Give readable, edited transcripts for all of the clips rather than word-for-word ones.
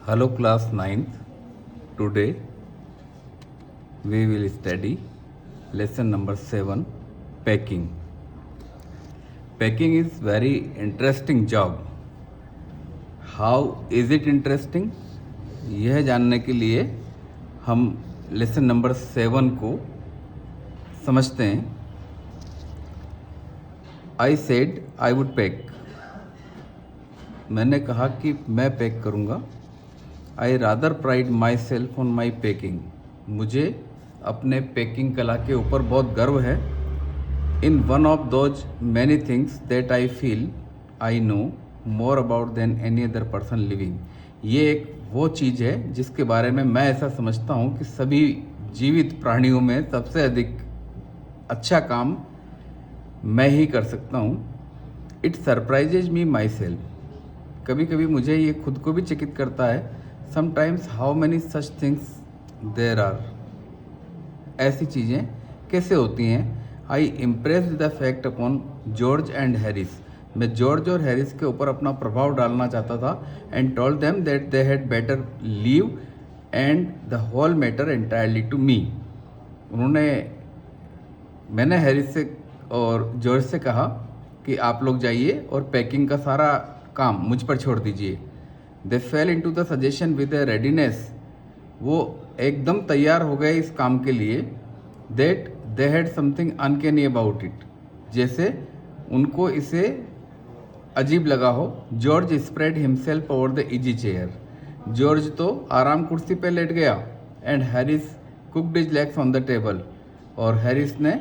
Hello class 9th. Today we will study lesson number 7, packing. Packing is very interesting job. How is it interesting? यह जानने के लिए हम lesson number 7 को समझते हैं. I said I would pack. मैंने कहा कि मैं पैक करूँगा. I rather pride myself on my packing. मुझे अपने पैकिंग कला के ऊपर बहुत गर्व है. In one of those many things that I feel I know more about than any other person living. ये एक वो चीज़ है जिसके बारे में मैं ऐसा समझता हूँ कि सभी जीवित प्राणियों में सबसे अधिक अच्छा काम मैं ही कर सकता हूँ. It surprises me my self. कभी कभी मुझे ये खुद को भी चकित करता है. Sometimes how many such things there are. ऐसी चीज़ें कैसे होती हैं. I impressed the fact upon George and Harris. मैं जॉर्ज और हैरिस के ऊपर अपना प्रभाव डालना चाहता था. And told them that they had better leave and the whole matter entirely to me. मैंने हैरिस से और जॉर्ज से कहा कि आप लोग जाइए और पैकिंग का सारा काम मुझ पर छोड़ दीजिए. They fell into the suggestion with a readiness. वो एकदम तैयार हो गए इस काम के लिए. That they had something uncanny about it. जैसे उनको इसे अजीब लगा हो. George spread himself over the easy chair. George तो आराम कुर्सी पे लेट गया. And Harris cocked his legs on the table. और हैरिस ने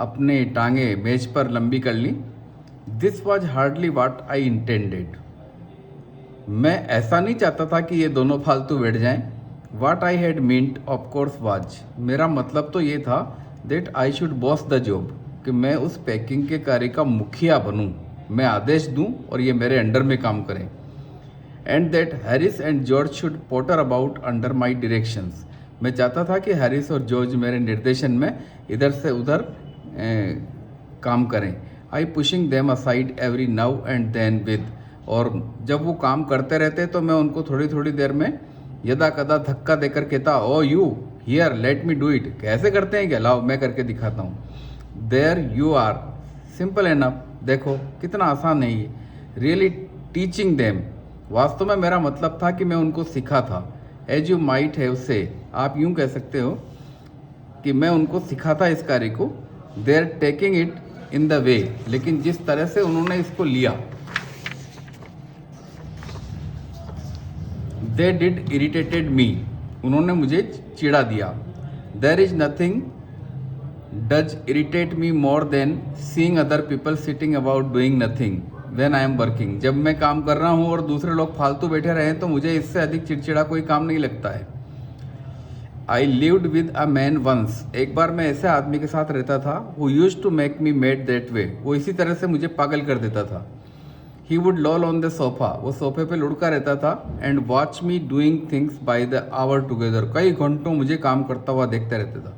अपनी टांगे मेज पर लंबी कर ली. This was hardly watt I intended. मैं ऐसा नहीं चाहता था कि ये दोनों फालतू बैठ जाएं. What I had meant of course was. मेरा मतलब तो ये था that I should boss the job. कि मैं उस पैकिंग के कार्य का मुखिया बनूं. मैं आदेश दूं और ये मेरे अंडर में काम करें. And that Harris and George should potter about under my directions. मैं चाहता था कि हैरिस और जॉर्ज मेरे निर्देशन में इधर से उधर काम करें. I pushing them aside every now and then with. और जब वो काम करते रहते तो मैं उनको थोड़ी थोड़ी देर में यदा कदा धक्का देकर कहता, oh you here let me do it. कैसे करते हैं क्या, लाओ मैं करके दिखाता हूँ. There you are simple enough. देखो कितना आसान है ये. Really teaching them. वास्तव में मेरा मतलब था कि मैं उनको सिखा था. एज यू माइट हैव से. आप यूँ कह सकते हो कि मैं उनको सिखाता इस कार्य को. They are taking it in the way. लेकिन जिस तरह से उन्होंने इसको लिया, दे डिड इरिटेटेड मी. उन्होंने मुझे चिढ़ा दिया. There is nothing does irritate me more than seeing other people sitting about doing nothing when I am working. जब मैं काम कर रहा हूँ और दूसरे लोग फालतू बैठे रहे तो मुझे इससे अधिक चिड़चिड़ा कोई काम नहीं लगता है. I lived with a man once. एक बार मैं ऐसे आदमी के साथ रहता था. Who used to make me mad that way. वो इसी तरह से मुझे पागल कर देता था. He would loll on the sofa. वो सोफे पे लुढ़का रहता था. And watch me doing things by the hour together. कई घंटों मुझे काम करता हुआ देखता रहता था.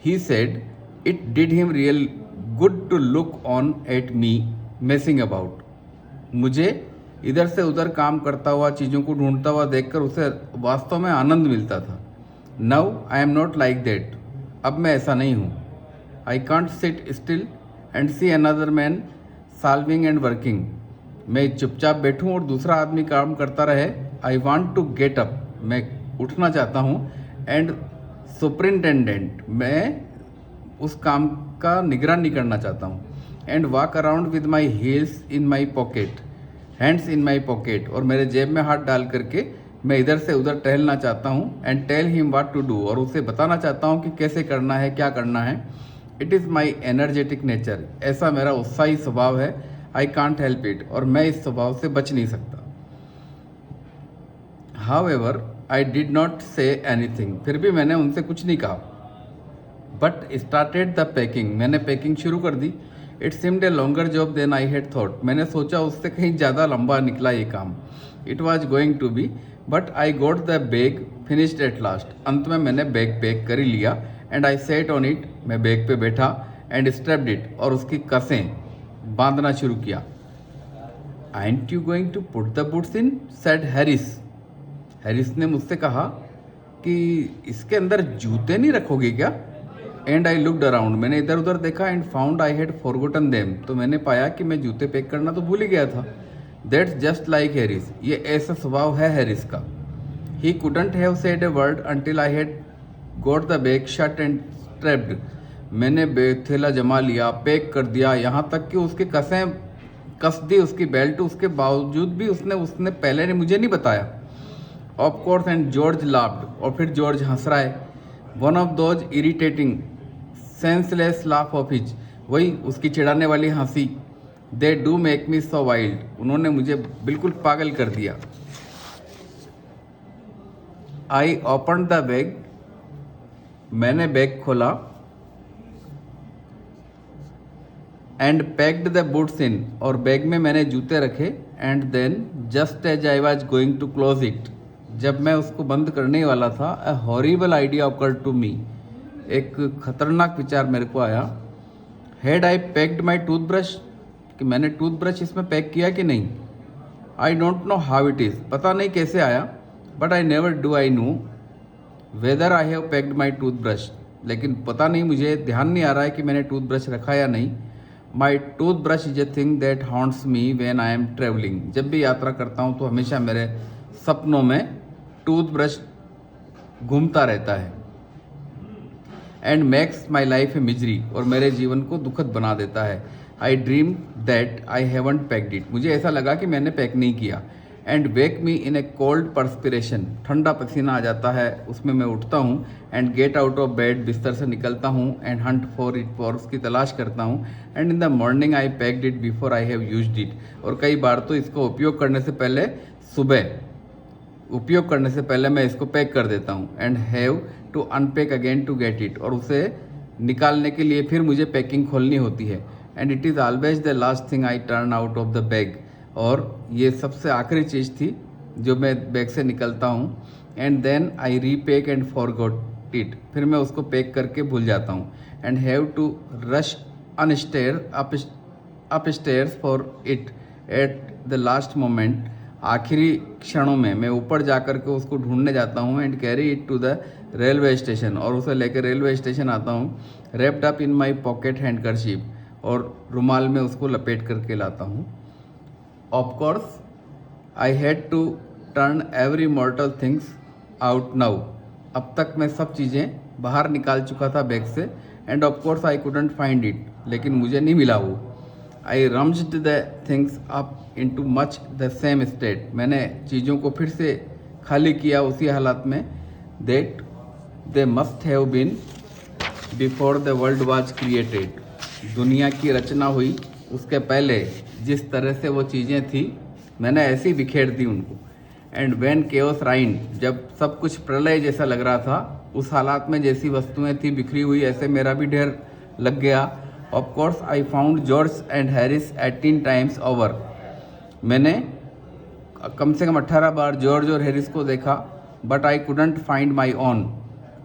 He said it did him real good to look on at me messing about. मुझे इधर से उधर काम करता हुआ, चीज़ों को ढूंढता हुआ देखकर उसे वास्तव में आनंद मिलता था. Now I am not like that. अब मैं ऐसा नहीं हूँ. I can't sit still and see another man slaving and working. मैं चुपचाप बैठूं और दूसरा आदमी काम करता रहे. I want to get up. मैं उठना चाहता हूँ. And superintendent. मैं उस काम का निगरानी करना चाहता हूँ. And walk around with my heels in my pocket, hands in my pocket. और मेरे जेब में हाथ डाल करके मैं इधर से उधर टहलना चाहता हूँ. And tell him what to do. और उसे बताना चाहता हूँ कि कैसे करना है, क्या करना है. It is my energetic nature. ऐसा मेरा उत्साही स्वभाव है. I can't help it. और मैं इस स्वभाव से बच नहीं सकता. However I did not say anything. फिर भी मैंने उनसे कुछ नहीं कहा. But started the packing. मैंने पैकिंग शुरू कर दी. It seemed a longer job then I had thought. मैंने सोचा उससे कहीं ज़्यादा लंबा निकला ये काम. It was going to be but I got the bag finished at last. अंत में मैंने बैग पैक कर ही लिया. And I sat on it. मैं बैग पे बैठा. And strapped it. और उसकी कसें बांधना शुरू किया. Ain't you going to put the boots in, said Harris. Harris ने मुझसे कहा कि इसके अंदर जूते नहीं रखोगे क्या? एंड आई लुक्ड अराउंड, मैंने इधर उधर देखा and found I had forgotten them, तो मैंने पाया कि मैं जूते पैक करना तो भूल ही गया था। दैट्स जस्ट लाइक हैरिस, ये ऐसा स्वभाव है हैरिस का। He couldn't have said a word until I had got the bag shut and strapped, मैंने थैला जमा लिया, पैक कर दिया, यहाँ तक कि उसके कस दी उसकी बेल्ट, उसके बावजूद भी उसने पहले ने मुझे नहीं बताया। Of course and George laughed, और फिर जॉर्ज हंस रहा है। One of those irritating senseless laugh of his, वही उसकी चिढ़ाने वाली हंसी। They do make me so wild, उन्होंने मुझे बिल्कुल पागल कर दिया। आई ओपन द बैग, मैंने बैग खोला। And packed the boots in, और बैग में मैंने जूते रखे। And then just as I was going to close it, जब मैं उसको बंद करने वाला था, a horrible idea occurred to me, एक खतरनाक विचार मेरे को आया। Had I packed my toothbrush, कि मैंने टूथब्रश इसमें पैक किया कि नहीं। I don't know how it is, पता नहीं कैसे आया। But I never do I know whether I have packed my toothbrush, लेकिन पता नहीं, मुझे ध्यान नहीं आ रहा है कि मैंने टूथब्रश रखा या नहीं। My toothbrush is a thing that haunts me when I am travelling, जब भी यात्रा करता हूँ तो हमेशा मेरे सपनों में टूथब्रश घूमता रहता है। And makes my life a misery, और मेरे जीवन को दुखद बना देता है। आई dream that I haven't packed it, मुझे ऐसा लगा कि मैंने पैक नहीं किया। And wake me in A cold perspiration, ठंडा पसीना आ जाता है, उसमें मैं उठता हूँ। And get out of bed, बिस्तर से निकलता हूँ। And Hunt for it, for उसकी तलाश करता हूँ। And in the morning I packed it before I have used it, और कई बार तो इसको उपयोग करने से पहले, सुबह उपयोग करने से पहले मैं इसको पैक कर देता हूँ। And have to unpack again to get it, और उसे निकालने के लिए फिर मुझे पैकिंग खोलनी होती है। And it is always the last thing I turn out of the bag, और ये सबसे आखिरी चीज़ थी जो मैं बैग से निकलता हूँ। And then I repack and forgot it, फिर मैं उसको पैक करके भूल जाता हूँ। And have to rush upstairs for it at the last moment, आखिरी क्षणों में मैं ऊपर जाकर के उसको ढूंढने जाता हूँ। And carry it to the railway station, और उसे लेकर रेलवे स्टेशन आता हूँ। Wrapped up in my pocket handkerchief, और रुमाल में उसको लपेट करके लाता हूँ। Of course I had to turn every mortal things out now, अब तक मैं सब चीज़ें बाहर निकाल चुका था बैग से। And of course I couldn't find it, लेकिन मुझे नहीं मिला वो। I rummaged the things up into much the same state, मैंने चीज़ों को फिर से खाली किया उसी हालत में। That they must have been before the world was created, दुनिया की रचना हुई उसके पहले जिस तरह से वो चीज़ें थी, मैंने ऐसी बिखेर दी उनको। एंड व्हेन केओस राइन, जब सब कुछ प्रलय जैसा लग रहा था, उस हालात में जैसी वस्तुएं थी बिखरी हुई, ऐसे मेरा भी ढेर लग गया। Of course I found George and Harris 18 times over, मैंने कम से कम 18 बार जॉर्ज और हैरिस को देखा। But I couldn't find my own,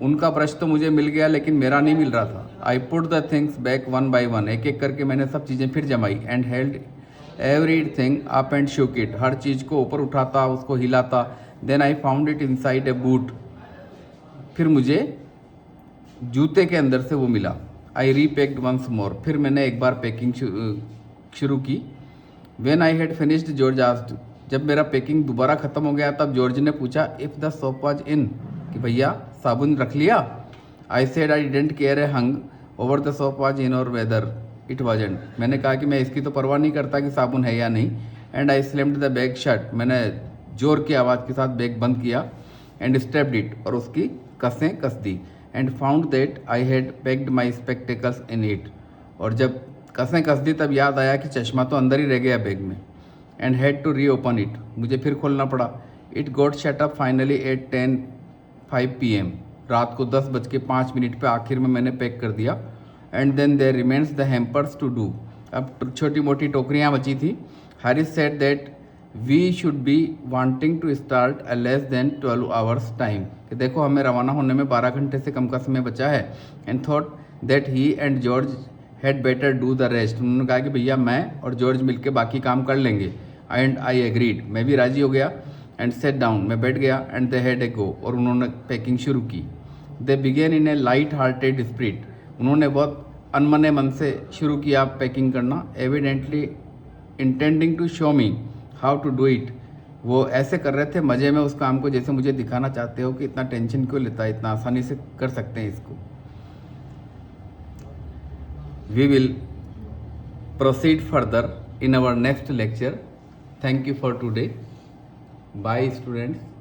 उनका ब्रश तो मुझे मिल गया लेकिन मेरा नहीं मिल रहा था। I put the things back one by one, एक एक करके मैंने सब चीज़ें फिर जमाई। And held everything up and shook it, हर चीज़ को ऊपर उठाता, उसको हिलाता। Then I found it inside a boot, फिर मुझे जूते के अंदर से वो मिला। आई रीपैक्ड वंस मोर, फिर मैंने एक बार पैकिंग शुरू की। When I had finished George asked, जब मेरा पैकिंग दोबारा ख़त्म हो गया तब जॉर्ज ने पूछा if the soap was in, कि भैया साबुन रख लिया। I said I didn't care A hung over the soap was in और वेदर इट वाजंट, मैंने कहा कि मैं इसकी तो परवाह नहीं करता कि साबुन है या नहीं। And I slammed the bag shut, मैंने जोर की आवाज़ के साथ बैग बंद किया। एंड स्टेप्ड इट, और उसकी कसें कस दी। And found that I had packed my spectacles in it, और जब कसें कस दी तब याद आया कि चश्मा तो अंदर ही रह गया बैग में। And had to reopen it, मुझे फिर खोलना पड़ा। It got shut up finally at 10:05 PM, रात को 10:05 पे आखिर में मैंने पैक कर दिया। And then there remains the hampers to do, अब छोटी मोटी टोकरियाँ बची थी। Harris said that we should be wanting to start a less than 12 hours time, कि देखो हमें रवाना होने में 12 घंटे से कम का समय बचा है। And thought that he and George had better do the rest, उन्होंने कहा कि भैया मैं और जॉर्ज मिलके बाकी काम कर लेंगे। एंड आई एग्रीड, मैं भी राज़ी हो गया। एंड सेट डाउन, मैं बैठ गया, एंड दे हैड ए गो, और उन्होंने पैकिंग शुरू की। They began in a light hearted spirit, उन्होंने बहुत अनमने मन से शुरू किया पैकिंग करना। Evidently intending to show me how to do it, वो ऐसे कर रहे थे मज़े में उस काम को जैसे मुझे दिखाना चाहते हो कि इतना टेंशन क्यों लेता है, इतना आसानी से कर सकते हैं इसको। We will proceed further in our next lecture. Thank you for today. Bye students.